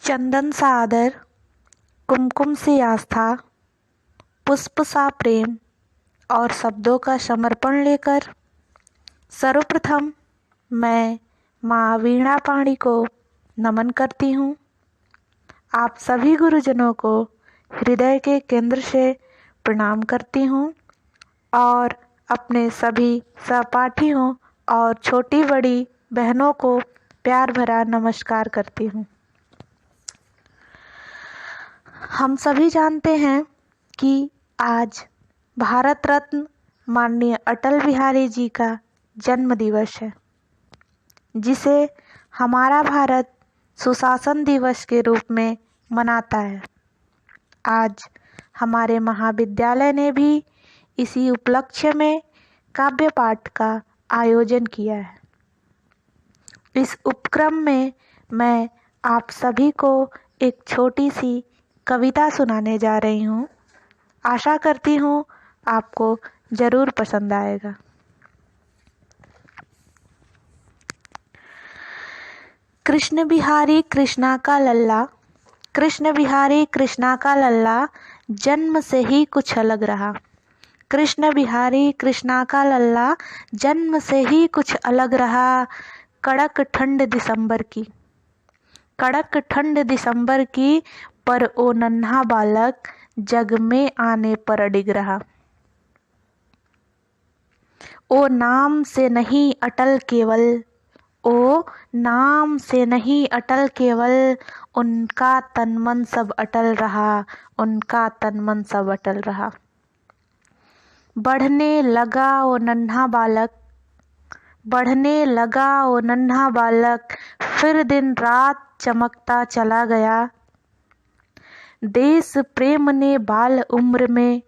चंदन सा आदर, कुमकुम सी आस्था, पुष्प सा प्रेम और शब्दों का समर्पण लेकर सर्वप्रथम मैं माँ वीणा पाणी को नमन करती हूँ। आप सभी गुरुजनों को हृदय के केंद्र से प्रणाम करती हूँ और अपने सभी सहपाठियों और छोटी बड़ी बहनों को प्यार भरा नमस्कार करती हूँ। हम सभी जानते हैं कि आज भारत रत्न माननीय अटल बिहारी जी का जन्म दिवस है, जिसे हमारा भारत सुशासन दिवस के रूप में मनाता है। आज हमारे महाविद्यालय ने भी इसी उपलक्ष्य में काव्य पाठ का आयोजन किया है। इस उपक्रम में मैं आप सभी को एक छोटी सी कविता सुनाने जा रही हूँ। आशा करती हूँ आपको जरूर पसंद आएगा। कृष्ण बिहारी कृष्णा का लल्ला, कृष्ण बिहारी कृष्णा का लल्ला, जन्म से ही कुछ अलग रहा। कृष्ण बिहारी कृष्णा का लल्ला, जन्म से ही कुछ अलग रहा। कड़क ठंड दिसंबर की, कड़क ठंड दिसंबर की, पर ओ नन्हा बालक जग में आने पर अडिग रहा। ओ नाम से नहीं अटल केवल, ओ नाम से नहीं अटल केवल, उनका तन मन सब अटल रहा, उनका तन मन सब अटल रहा। बढ़ने लगा ओ नन्हा बालक, बढ़ने लगा ओ नन्हा बालक, फिर दिन रात चमकता चला गया। देश प्रेम ने बाल उम्र में,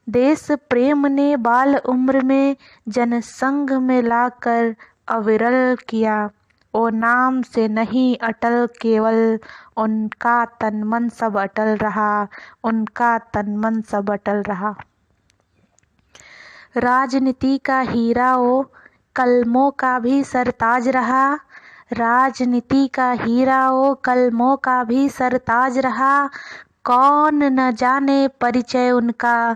देश प्रेम ने बाल उम्र में, जनसंघ में लाकर अविरल किया। ओ नाम से नहीं अटल केवल, उनका तन मन सब अटल रहा, उनका तन मन सब अटल रहा। राजनीति का हीरा ओ कलमों का भी सरताज रहा, राजनीति का हीरा ओ कलमों का भी सरताज रहा। कौन न जाने परिचय उनका,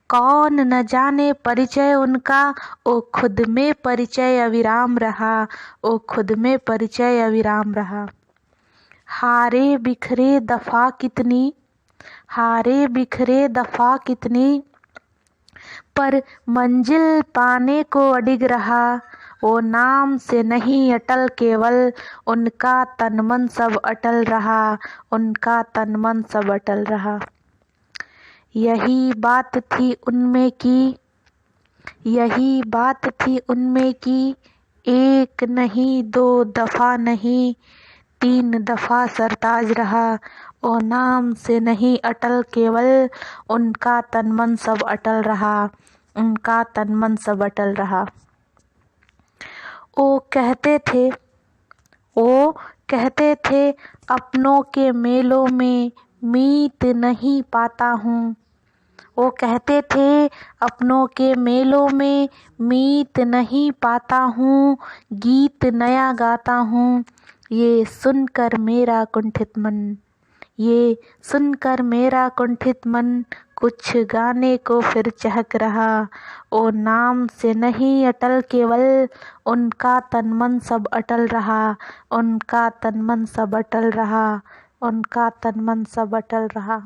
कौन न जाने परिचय उनका, ओ खुद में परिचय अविराम रहा, ओ खुद में परिचय अविराम रहा। हारे बिखरे दफा कितनी, हारे बिखरे दफा कितनी, पर मंजिल पाने को अडिग रहा। ओ नाम से नहीं अटल केवल, उनका तन मन सब अटल रहा, उनका तन मन सब अटल रहा। यही बात थी उनमें की, यही बात थी उनमें की, एक नहीं दो दफा नहीं, तीन दफा सरताज रहा। ओ नाम से नहीं अटल केवल, उनका तन मन सब अटल रहा, उनका तन मन सब अटल रहा। ओ कहते थे, ओ कहते थे, अपनों के मेलों में मीत नहीं पाता हूँ। वो कहते थे, अपनों के मेलों में मीत नहीं पाता हूँ, गीत नया गाता हूँ। ये सुनकर मेरा कुंठित मन, ये सुनकर मेरा कुंठित मन, कुछ गाने को फिर चहक रहा। ओ नाम से नहीं अटल केवल, उनका तन मन सब अटल रहा, उनका तन मन सब अटल रहा, उनका तन मन सब अटल रहा।